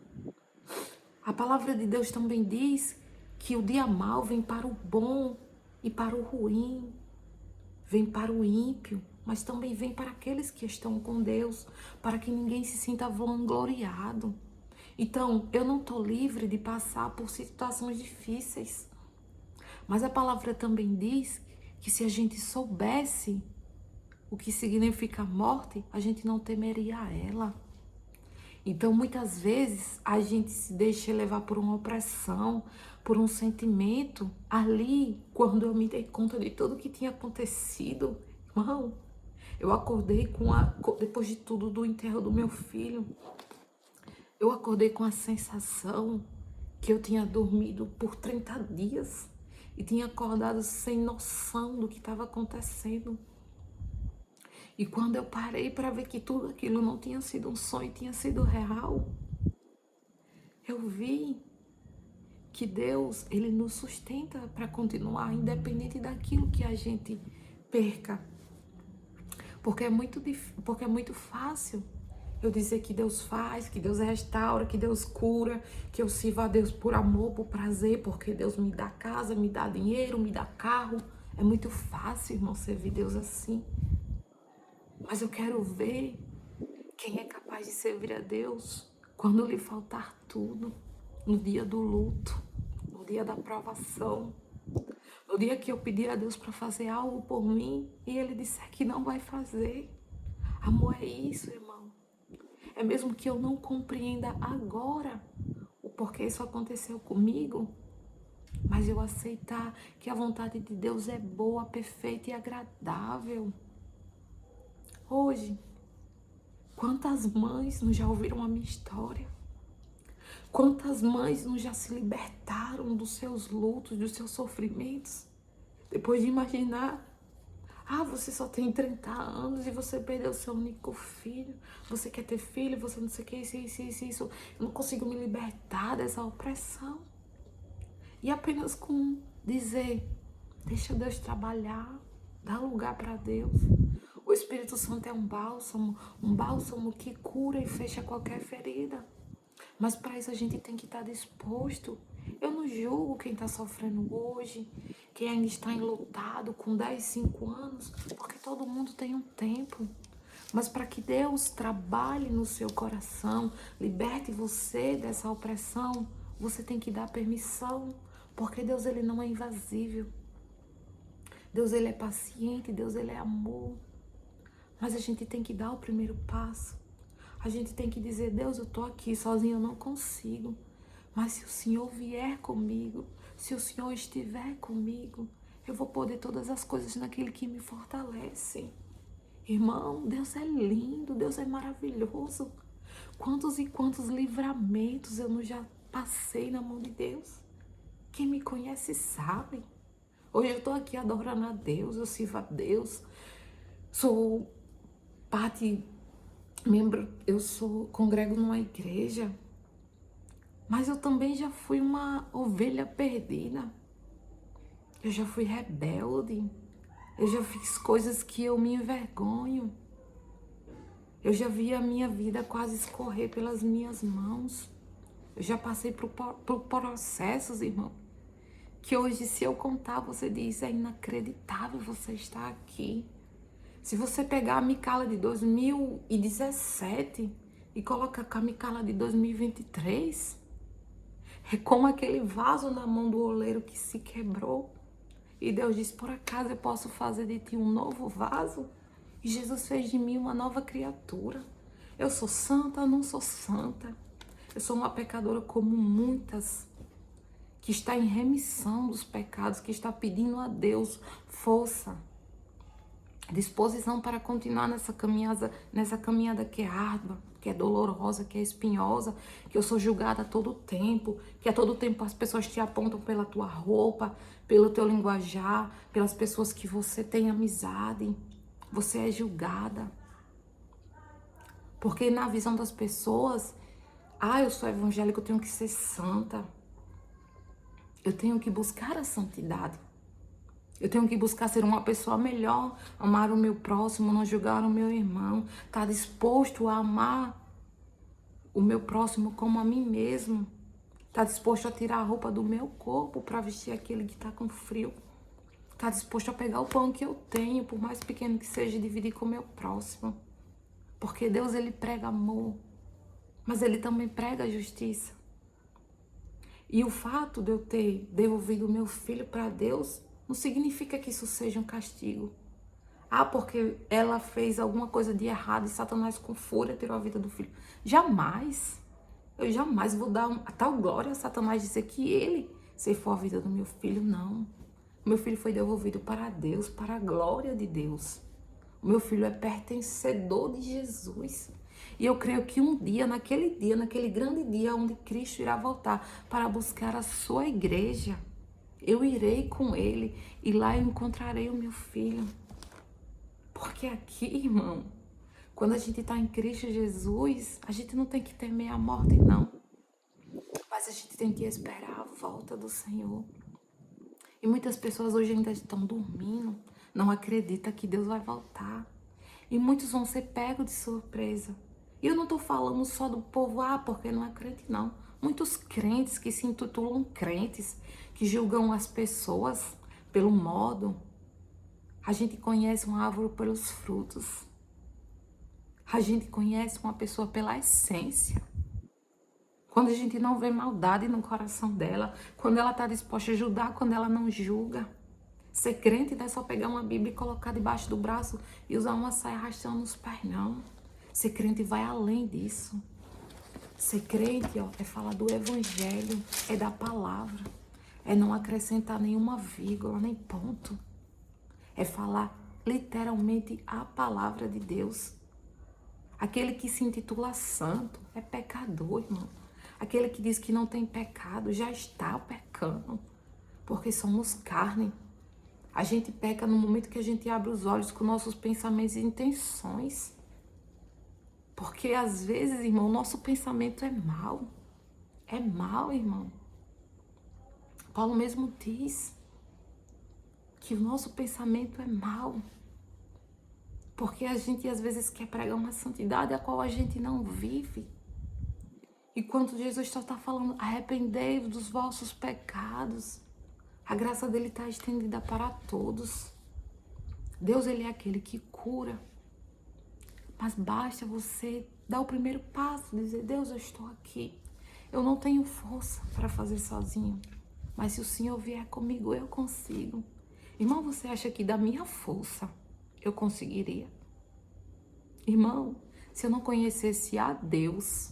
A palavra de Deus também diz que o dia mau vem para o bom e para o ruim, vem para o ímpio, mas também vem para aqueles que estão com Deus, para que ninguém se sinta vangloriado. Então, eu não estou livre de passar por situações difíceis, mas a palavra também diz que se a gente soubesse o que significa a morte, a gente não temeria ela. Então, muitas vezes, a gente se deixa levar por uma opressão, por um sentimento. Ali, quando eu me dei conta de tudo que tinha acontecido, irmão, eu acordei depois de tudo do enterro do meu filho, eu acordei com a sensação que eu tinha dormido por 30 dias e tinha acordado sem noção do que estava acontecendo. E quando eu parei para ver que tudo aquilo não tinha sido um sonho, tinha sido real, eu vi que Deus, Ele nos sustenta para continuar, independente daquilo que a gente perca. Porque é muito fácil Eu dizer que Deus faz, que Deus restaura, que Deus cura, que eu sirvo a Deus por amor, por prazer, porque Deus me dá casa, me dá dinheiro, me dá carro. É muito fácil, irmão, servir Deus assim. Mas eu quero ver quem é capaz de servir a Deus quando lhe faltar tudo, no dia do luto, no dia da provação, no dia que eu pedir a Deus para fazer algo por mim e Ele disser que não vai fazer. Amor é isso, irmão. É mesmo que eu não compreenda agora o porquê isso aconteceu comigo, mas eu aceitar que a vontade de Deus é boa, perfeita e agradável. Hoje, quantas mães não já ouviram a minha história? Quantas mães não já se libertaram dos seus lutos, dos seus sofrimentos? Depois de imaginar, você só tem 30 anos e você perdeu seu único filho. Você quer ter filho, você não sei o que, isso. Eu não consigo me libertar dessa opressão. E apenas com dizer, deixa Deus trabalhar, dá lugar para Deus. O Espírito Santo é um bálsamo que cura e fecha qualquer ferida. Mas para isso a gente tem que estar disposto. Eu não julgo quem está sofrendo hoje, quem ainda está enlutado com 10, 5 anos, porque todo mundo tem um tempo. Mas para que Deus trabalhe no seu coração, liberte você dessa opressão, você tem que dar permissão, porque Deus ele não é invasível. Deus ele é paciente, Deus ele é amor. Mas a gente tem que dar o primeiro passo. A gente tem que dizer, Deus, eu estou aqui, sozinho eu não consigo. Mas se o Senhor vier comigo, se o Senhor estiver comigo, eu vou poder todas as coisas naquele que me fortalece. Irmão, Deus é lindo, Deus é maravilhoso. Quantos e quantos livramentos eu não já passei na mão de Deus. Quem me conhece sabe. Hoje eu estou aqui adorando a Deus, eu sirvo a Deus. Sou parte... congrego numa igreja, mas eu também já fui uma ovelha perdida. Eu já fui rebelde. Eu já fiz coisas que eu me envergonho. Eu já vi a minha vida quase escorrer pelas minhas mãos. Eu já passei por processos, irmão, que hoje, se eu contar, você diz, é inacreditável você estar aqui. Se você pegar a Micala de 2017 e colocar com a Micala de 2023, é como aquele vaso na mão do oleiro que se quebrou. E Deus disse, por acaso eu posso fazer de ti um novo vaso? E Jesus fez de mim uma nova criatura. Eu sou santa, não sou santa. Eu sou uma pecadora como muitas, que está em remissão dos pecados, que está pedindo a Deus força, disposição para continuar nessa caminhada que é árdua, que é dolorosa, que é espinhosa, que eu sou julgada a todo tempo, que a todo tempo as pessoas te apontam pela tua roupa, pelo teu linguajar, pelas pessoas que você tem amizade. Você é julgada. Porque na visão das pessoas, eu sou evangélica, eu tenho que ser santa. Eu tenho que buscar a santidade. Eu tenho que buscar ser uma pessoa melhor, amar o meu próximo, não julgar o meu irmão, estar disposto a amar o meu próximo como a mim mesmo, estar disposto a tirar a roupa do meu corpo para vestir aquele que está com frio, estar disposto a pegar o pão que eu tenho, por mais pequeno que seja, e dividir com o meu próximo, porque Deus ele prega amor, mas ele também prega justiça. E o fato de eu ter devolvido o meu filho para Deus não significa que isso seja um castigo. Porque ela fez alguma coisa de errado e Satanás com fúria tirou a vida do filho. Jamais. Eu jamais vou dar a tal glória a Satanás dizer que ele ceifou a vida do meu filho. Não. O meu filho foi devolvido para Deus, para a glória de Deus. O meu filho é pertencedor de Jesus. E eu creio que um dia, naquele grande dia onde Cristo irá voltar para buscar a sua igreja, eu irei com ele e lá eu encontrarei o meu filho. Porque aqui, irmão, quando a gente está em Cristo Jesus, a gente não tem que temer a morte, não. Mas a gente tem que esperar a volta do Senhor. E muitas pessoas hoje ainda estão dormindo, não acreditam que Deus vai voltar. E muitos vão ser pegos de surpresa. E eu não estou falando só do povo, porque não é crente, não. Muitos crentes que se intitulam crentes, que julgam as pessoas pelo modo. A gente conhece uma árvore pelos frutos. A gente conhece uma pessoa pela essência. Quando a gente não vê maldade no coração dela, quando ela está disposta a ajudar, quando ela não julga. Ser crente não é só pegar uma Bíblia e colocar debaixo do braço e usar uma saia arrastando os pés, não. Ser crente vai além disso. Ser crente, é falar do evangelho, é da palavra, é não acrescentar nenhuma vírgula, nem ponto. É falar literalmente a palavra de Deus. Aquele que se intitula santo é pecador, irmão. Aquele que diz que não tem pecado já está pecando, porque somos carne. A gente peca no momento que a gente abre os olhos com nossos pensamentos e intenções. Porque às vezes, irmão, nosso pensamento é mau. É mau, irmão. Paulo mesmo diz que o nosso pensamento é mau. Porque a gente às vezes quer pregar uma santidade a qual a gente não vive. E quando Jesus só está falando, arrependei-vos dos vossos pecados, a graça dele está estendida para todos. Deus, ele é aquele que cura. Mas basta você dar o primeiro passo, dizer, Deus, eu estou aqui. Eu não tenho força para fazer sozinho. Mas se o Senhor vier comigo, eu consigo. Irmão, você acha que da minha força eu conseguiria? Irmão, se eu não conhecesse a Deus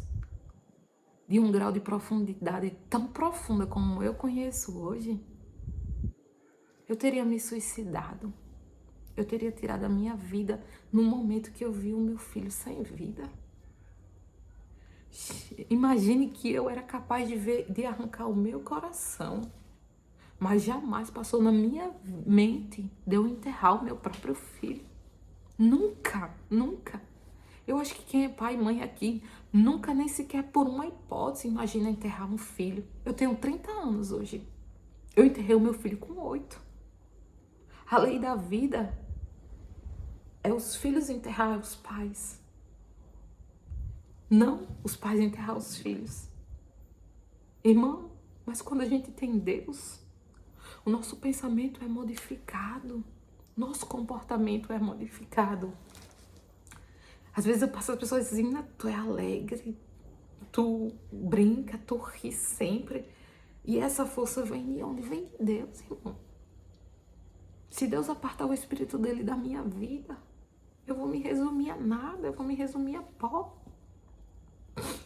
de um grau de profundidade tão profunda como eu conheço hoje, eu teria me suicidado. Eu teria tirado a minha vida no momento que eu vi o meu filho sem vida. Imagine que eu era capaz de arrancar o meu coração, mas jamais passou na minha mente de eu enterrar o meu próprio filho. Nunca, nunca. Eu acho que quem é pai e mãe aqui nunca nem sequer por uma hipótese imagina enterrar um filho. Eu tenho 30 anos hoje. Eu enterrei o meu filho com 8. A lei da vida é os filhos enterrar os pais. Não os pais enterrar os filhos. Irmão, mas quando a gente tem Deus, o nosso pensamento é modificado. Nosso comportamento é modificado. Às vezes eu passo as pessoas dizendo, tu é alegre, tu brinca, tu ri sempre. E essa força vem de onde? Vem de Deus, irmão. Se Deus apartar o Espírito dele da minha vida, eu vou me resumir a nada, eu vou me resumir a pó.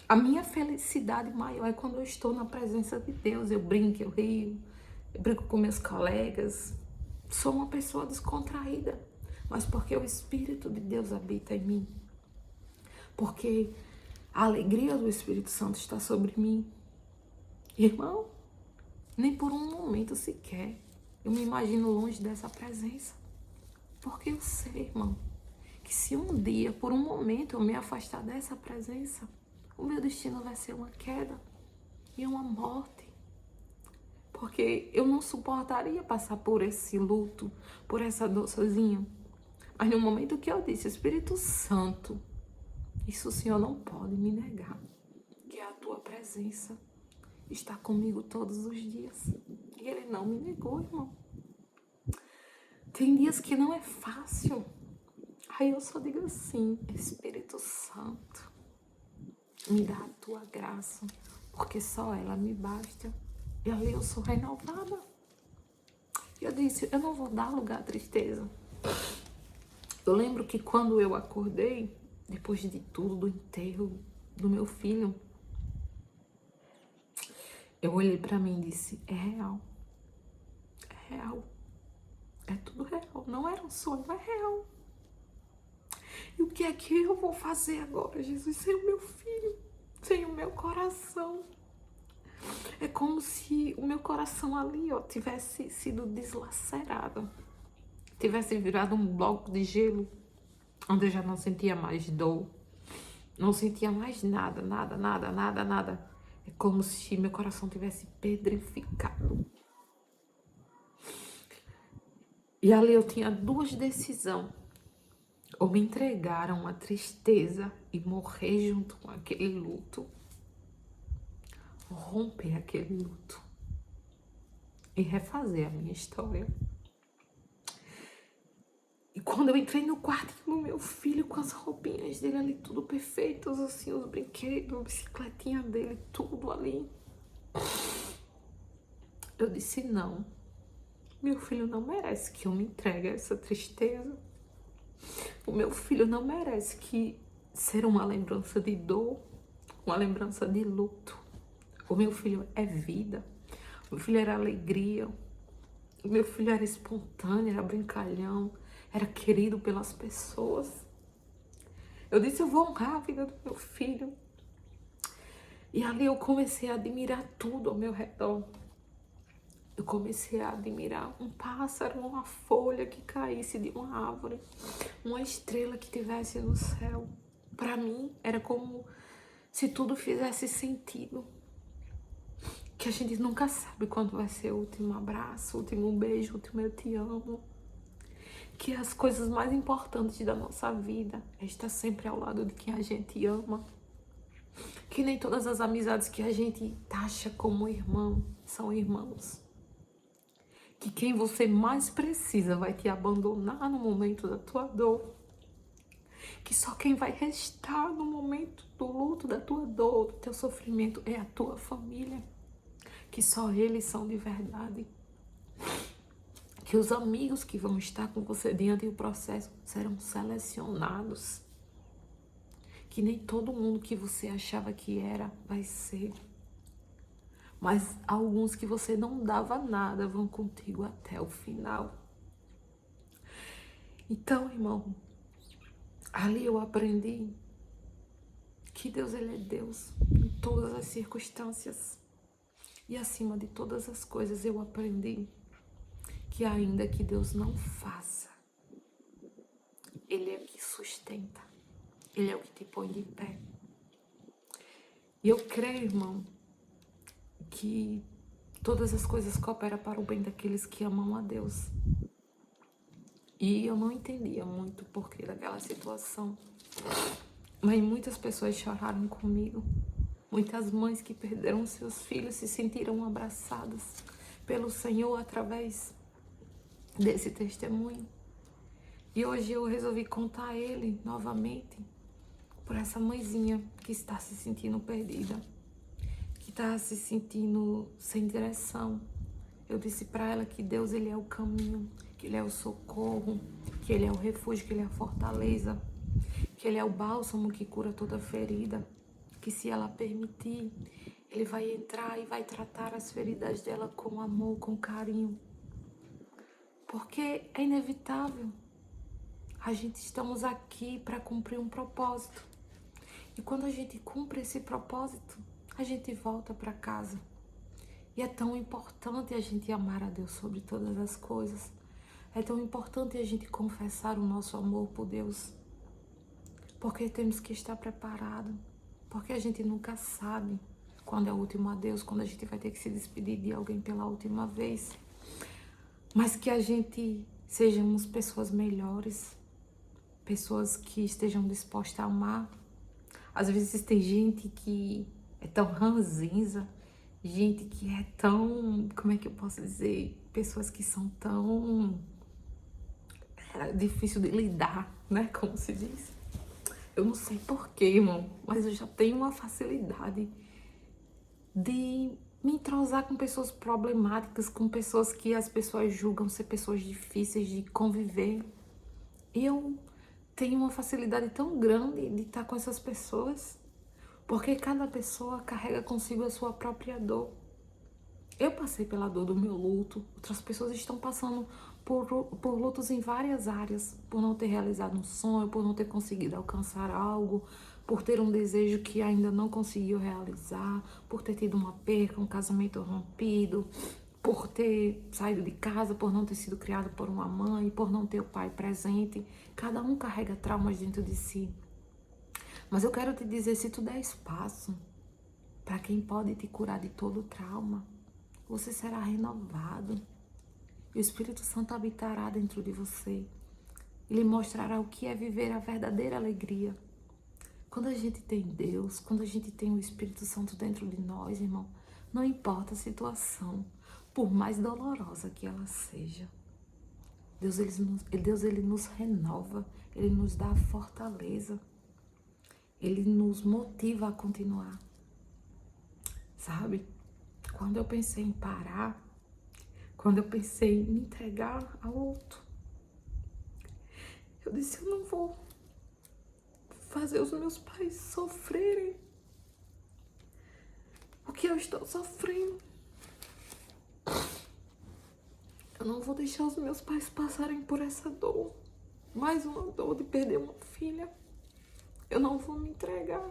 A minha felicidade maior é quando eu estou na presença de Deus. Eu brinco, eu rio, eu brinco com meus colegas. Sou uma pessoa descontraída, mas porque o Espírito de Deus habita em mim. Porque a alegria do Espírito Santo está sobre mim. Irmão, nem por um momento sequer eu me imagino longe dessa presença. Porque eu sei, irmão, que se um dia, por um momento, eu me afastar dessa presença, o meu destino vai ser uma queda e uma morte. Porque eu não suportaria passar por esse luto, por essa dor sozinha. Mas no momento que eu disse, Espírito Santo, isso o Senhor não pode me negar, que a tua presença está comigo todos os dias. E ele não me negou, irmão. Tem dias que não é fácil. Aí eu só digo assim, Espírito Santo, me dá a tua graça, porque só ela me basta. E ali eu sou renovada. Eu disse, eu não vou dar lugar à tristeza. Eu lembro que quando eu acordei, depois de tudo, do enterro do meu filho, eu olhei pra mim e disse, é real. É real. É tudo real. Não era um sonho, é real. E o que é que eu vou fazer agora, Jesus, sem o meu filho? Sem o meu coração? É como se o meu coração ali, tivesse sido deslacerado. Tivesse virado um bloco de gelo, onde eu já não sentia mais dor. Não sentia mais nada, nada, nada, nada, nada. É como se meu coração tivesse pedrificado. E ali eu tinha duas decisões. ou me entregaram a tristeza e morrer junto com aquele luto, romper aquele luto e refazer a minha história. E quando eu entrei no quarto do meu filho, com as roupinhas dele ali, tudo perfeitos, assim, os brinquedos, a bicicletinha dele, tudo ali, eu disse: não, meu filho não merece que eu me entregue a essa tristeza. O meu filho não merece que ser uma lembrança de dor, uma lembrança de luto. O meu filho é vida, o meu filho era alegria, o meu filho era espontâneo, era brincalhão, era querido pelas pessoas. Eu disse: eu vou honrar a vida do meu filho. E ali eu comecei a admirar tudo ao meu redor. Eu comecei a admirar um pássaro, uma folha que caísse de uma árvore, uma estrela que tivesse no céu. Para mim, era como se tudo fizesse sentido. Que a gente nunca sabe quando vai ser o último abraço, o último beijo, o último eu te amo. Que as coisas mais importantes da nossa vida é estar sempre ao lado de quem a gente ama. Que nem todas as amizades que a gente taxa como irmão são irmãos. Que quem você mais precisa vai te abandonar no momento da tua dor. Que só quem vai restar no momento do luto, da tua dor, do teu sofrimento é a tua família. Que só eles são de verdade. Que os amigos que vão estar com você diante do processo serão selecionados. Que nem todo mundo que você achava que era vai ser. Mas alguns que você não dava nada vão contigo até o final. Então, irmão, ali eu aprendi que Deus, Ele é Deus em todas as circunstâncias. E acima de todas as coisas eu aprendi que ainda que Deus não faça, Ele é o que sustenta. Ele é o que te põe de pé. E eu creio, irmão, que todas as coisas cooperam para o bem daqueles que amam a Deus. E eu não entendia muito o porquê daquela situação. Mas muitas pessoas choraram comigo. Muitas mães que perderam seus filhos se sentiram abraçadas pelo Senhor através desse testemunho. E hoje eu resolvi contar ele novamente por essa mãezinha que está se sentindo perdida, que está se sentindo sem direção. Eu disse para ela que Deus, Ele é o caminho, que Ele é o socorro, que Ele é o refúgio, que Ele é a fortaleza, que Ele é o bálsamo que cura toda ferida, que se ela permitir, Ele vai entrar e vai tratar as feridas dela com amor, com carinho. Porque é inevitável. A gente estamos aqui para cumprir um propósito. E quando a gente cumpre esse propósito, a gente volta para casa. E é tão importante a gente amar a Deus sobre todas as coisas. É tão importante a gente confessar o nosso amor por Deus. Porque temos que estar preparado. Porque a gente nunca sabe quando é o último adeus, quando a gente vai ter que se despedir de alguém pela última vez. Mas que a gente sejamos pessoas melhores. Pessoas que estejam dispostas a amar. Às vezes tem gente que é tão ranzinza, gente que é tão, como é que eu posso dizer, pessoas que são tão difícil de lidar, né, como se diz. Eu não sei porquê, irmão, mas eu já tenho uma facilidade de me entrosar com pessoas problemáticas, com pessoas que as pessoas julgam ser pessoas difíceis de conviver. Eu tenho uma facilidade tão grande de estar com essas pessoas, porque cada pessoa carrega consigo a sua própria dor. Eu passei pela dor do meu luto, outras pessoas estão passando por lutos em várias áreas, por não ter realizado um sonho, por não ter conseguido alcançar algo, por ter um desejo que ainda não conseguiu realizar, por ter tido uma perca, um casamento rompido, por ter saído de casa, por não ter sido criado por uma mãe, por não ter o pai presente. Cada um carrega traumas dentro de si. Mas eu quero te dizer, se tu der espaço para quem pode te curar de todo trauma, você será renovado. E o Espírito Santo habitará dentro de você. Ele mostrará o que é viver a verdadeira alegria. Quando a gente tem Deus, quando a gente tem o Espírito Santo dentro de nós, irmão, não importa a situação, por mais dolorosa que ela seja, Deus ele nos renova, Ele nos dá a fortaleza, Ele nos motiva a continuar, sabe? Quando eu pensei em parar, quando eu pensei em me entregar ao outro, eu disse, eu não vou fazer os meus pais sofrerem o que eu estou sofrendo. Eu não vou deixar os meus pais passarem por essa dor. Mais uma dor de perder uma filha. Eu não vou me entregar.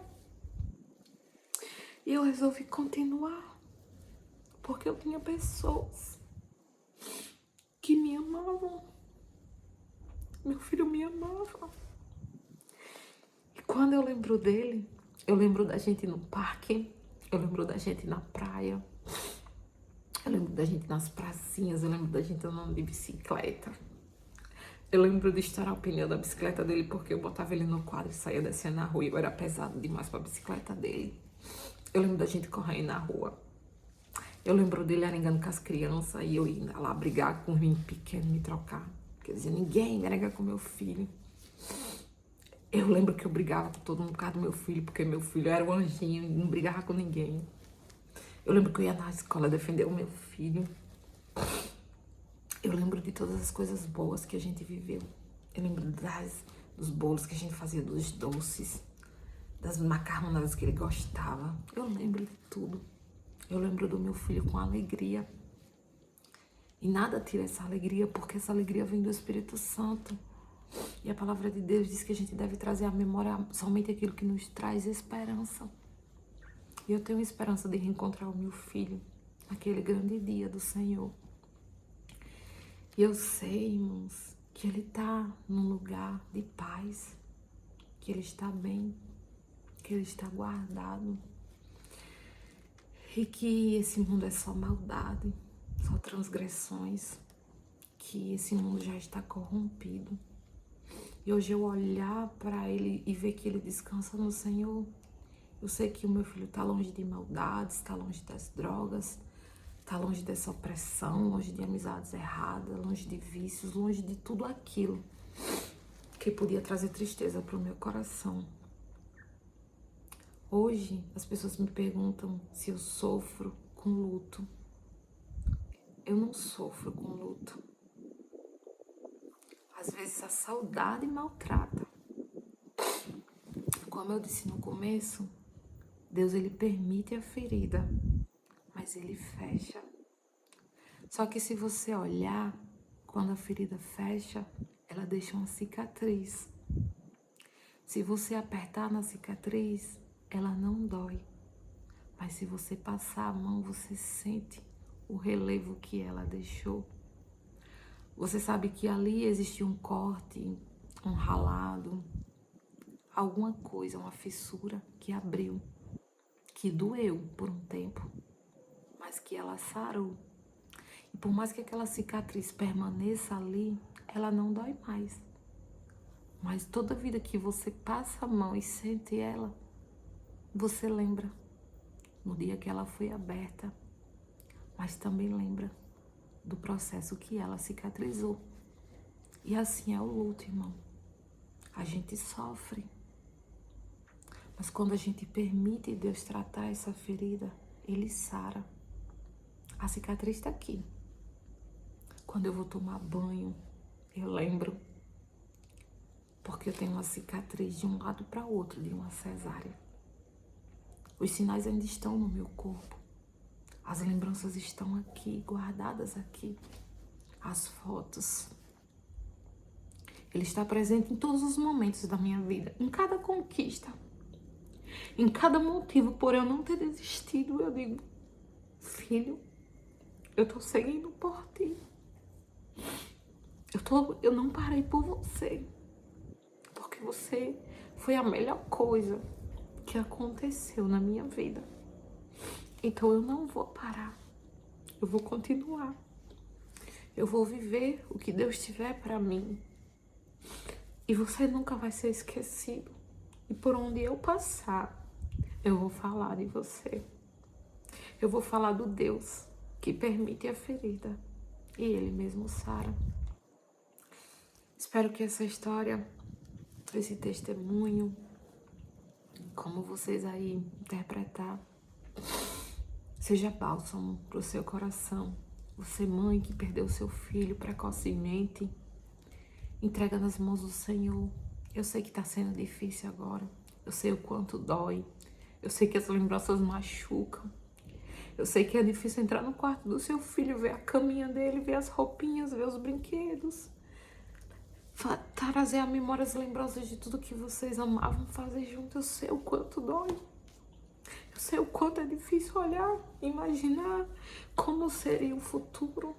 E eu resolvi continuar. Porque eu tinha pessoas que me amavam. Meu filho me amava. E quando eu lembro dele, eu lembro da gente no parque. Eu lembro da gente na praia. Eu lembro da gente nas pracinhas. Eu lembro da gente andando de bicicleta. Eu lembro de estourar o pneu da bicicleta dele porque eu botava ele no quadro e saía descendo na rua e eu era pesado demais pra bicicleta dele. Eu lembro da gente correndo na rua. Eu lembro dele arengando com as crianças e eu indo lá brigar com os meninos pequenos, me trocar. Porque eu dizia, ninguém me arega com meu filho. Eu lembro que eu brigava com todo mundo por causa do meu filho, porque meu filho era um anjinho e não brigava com ninguém. Eu lembro que eu ia na escola defender o meu filho. Eu lembro de todas as coisas boas que a gente viveu. Eu lembro dos bolos que a gente fazia, dos doces, das macarronadas que ele gostava. Eu lembro de tudo. Eu lembro do meu filho com alegria. E nada tira essa alegria, porque essa alegria vem do Espírito Santo. E a palavra de Deus diz que a gente deve trazer à memória somente aquilo que nos traz esperança. E eu tenho esperança de reencontrar o meu filho naquele grande dia do Senhor. E eu sei, irmãos, que ele está num lugar de paz, que ele está bem, que ele está guardado. E que esse mundo é só maldade, só transgressões, que esse mundo já está corrompido. E hoje eu olhar para ele e ver que ele descansa no Senhor, eu sei que o meu filho está longe de maldades, está longe das drogas, está longe dessa opressão, longe de amizades erradas, longe de vícios, longe de tudo aquilo que podia trazer tristeza para o meu coração. Hoje as pessoas me perguntam se eu sofro com luto. Eu não sofro com luto. Às vezes a saudade maltrata. Como eu disse no começo, Deus ele permite a ferida, mas ele fecha. Só que se você olhar, quando a ferida fecha, ela deixa uma cicatriz. Se você apertar na cicatriz, ela não dói. Mas se você passar a mão, você sente o relevo que ela deixou. Você sabe que ali existe um corte, um ralado, alguma coisa, uma fissura que abriu, que doeu por um tempo, mas que ela sarou. E por mais que aquela cicatriz permaneça ali, ela não dói mais. Mas toda vida que você passa a mão e sente ela, você lembra no dia que ela foi aberta, mas também lembra do processo que ela cicatrizou. E assim é o luto, irmão. A gente sofre. Mas quando a gente permite Deus tratar essa ferida, Ele sara. A cicatriz está aqui. Quando eu vou tomar banho, eu lembro. Porque eu tenho uma cicatriz de um lado para o outro, de uma cesárea. Os sinais ainda estão no meu corpo. As lembranças estão aqui, guardadas aqui. As fotos. Ele está presente em todos os momentos da minha vida. Em cada conquista. Em cada motivo por eu não ter desistido, eu digo, filho, eu tô seguindo por ti. Eu não parei por você. Porque você foi a melhor coisa que aconteceu na minha vida. Então eu não vou parar. Eu vou continuar. Eu vou viver o que Deus tiver para mim. E você nunca vai ser esquecido. E por onde eu passar, eu vou falar de você. Eu vou falar do Deus que permite a ferida. E Ele mesmo sara. Espero que essa história, esse testemunho, como vocês aí interpretar, seja bálsamo para o seu coração. Você, mãe, que perdeu seu filho precocemente, entrega nas mãos do Senhor. Eu sei que está sendo difícil agora. Eu sei o quanto dói. Eu sei que as lembranças machucam. Eu sei que é difícil entrar no quarto do seu filho, ver a caminha dele, ver as roupinhas, ver os brinquedos. Trazer à memória as lembranças de tudo que vocês amavam fazer juntos. Eu sei o quanto dói. Eu sei o quanto é difícil olhar, imaginar como seria o futuro.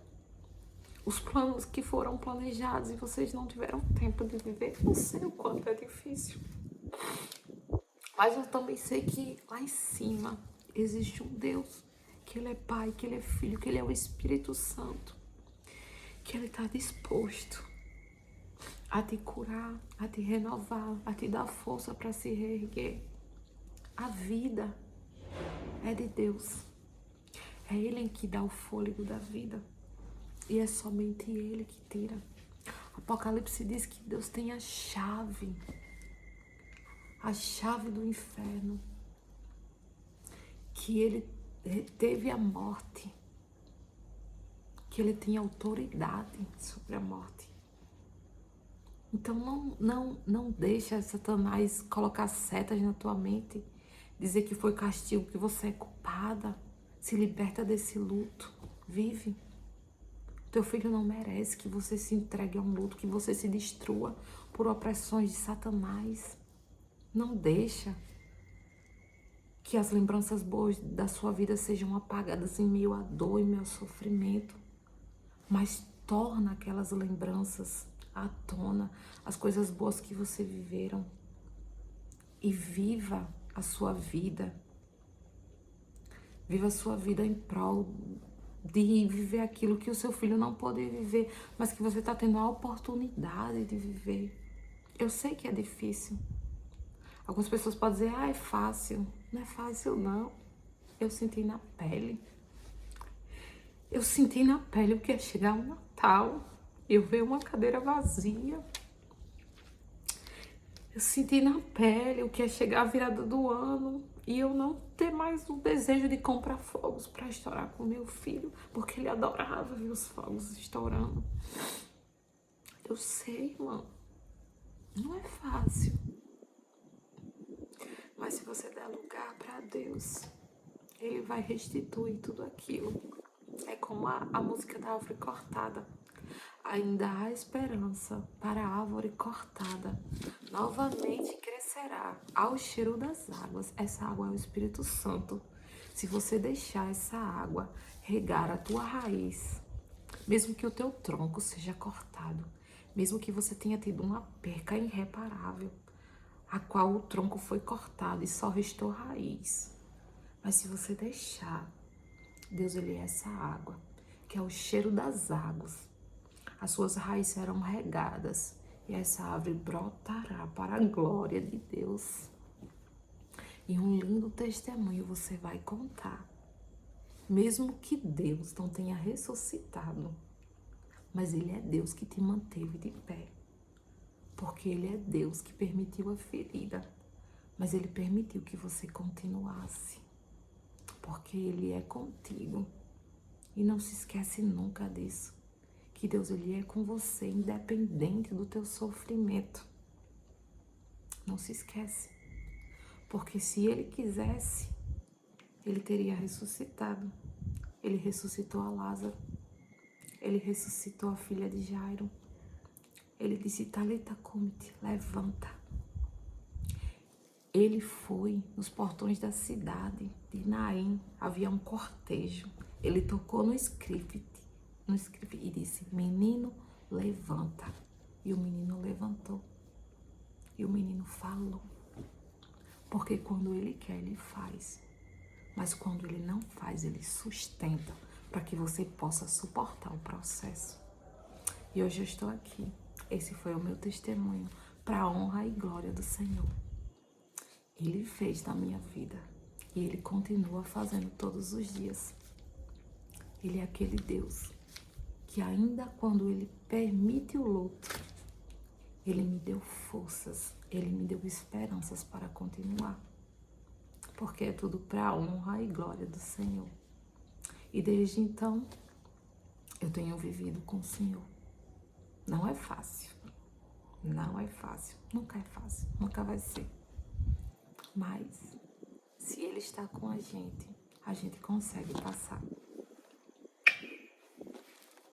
Os planos que foram planejados e vocês não tiveram tempo de viver. Eu sei o quanto é difícil. Mas eu também sei que lá em cima existe um Deus, que Ele é Pai, que Ele é Filho, que Ele é o Espírito Santo, que Ele está disposto a te curar, a te renovar, a te dar força para se reerguer. A vida é de Deus. É Ele que dá o fôlego da vida. E é somente Ele que tira. Apocalipse diz que Deus tem a chave do inferno. Que Ele teve a morte. Que Ele tem autoridade sobre a morte. Então não deixa Satanás colocar setas na tua mente, dizer que foi castigo, que você é culpada. Se liberta desse luto, vive. Teu filho não merece que você se entregue a um luto, que você se destrua por opressões de Satanás. Não deixa que as lembranças boas da sua vida sejam apagadas em meio à dor e meio ao sofrimento, mas torna aquelas lembranças à tona, as coisas boas que você viveram, e viva a sua vida. Viva a sua vida em prol de viver aquilo que o seu filho não pôde viver, mas que você está tendo a oportunidade de viver. Eu sei que é difícil. Algumas pessoas podem dizer, é fácil. Não é fácil, não. Eu senti na pele. Eu senti na pele o que é chegar o Natal, eu ver uma cadeira vazia. Eu senti na pele o que é chegar a virada do ano e eu não ter mais o desejo de comprar fogos para estourar com meu filho, porque ele adorava ver os fogos estourando. Eu sei, irmão, não é fácil. Mas se você der lugar para Deus, Ele vai restituir tudo aquilo. É como a música da árvore cortada. Ainda há esperança para a árvore cortada. Novamente crescerá ao cheiro das águas. Essa água é o Espírito Santo. Se você deixar essa água regar a tua raiz, mesmo que o teu tronco seja cortado, mesmo que você tenha tido uma perca irreparável, a qual o tronco foi cortado e só restou raiz, mas se você deixar, Deus, Ele é essa água, que é o cheiro das águas. As suas raízes serão regadas e essa árvore brotará para a glória de Deus. E um lindo testemunho você vai contar. Mesmo que Deus não tenha ressuscitado, mas Ele é Deus que te manteve de pé. Porque Ele é Deus que permitiu a ferida, mas Ele permitiu que você continuasse. Porque Ele é contigo. E não se esquece nunca disso. Que Deus, Ele é com você, independente do teu sofrimento. Não se esquece. Porque se Ele quisesse, Ele teria ressuscitado. Ele ressuscitou a Lázaro. Ele ressuscitou a filha de Jairo. Ele disse, Talita cumte, levanta. Ele foi nos portões da cidade de Naim. Havia um cortejo. Ele tocou no script e disse, menino, levanta. E o menino levantou. E o menino falou. Porque quando Ele quer, Ele faz. Mas quando Ele não faz, Ele sustenta para que você possa suportar o processo. E hoje eu estou aqui Esse foi o meu testemunho para a honra e glória do Senhor. Ele fez na minha vida e Ele continua fazendo todos os dias. Ele é aquele Deus que ainda quando Ele permite o luto, Ele me deu forças, Ele me deu esperanças para continuar. Porque é tudo para a honra e glória do Senhor. E desde então, eu tenho vivido com o Senhor. Não é fácil. Não é fácil. Nunca é fácil. Nunca vai ser. Mas, se Ele está com a gente consegue passar.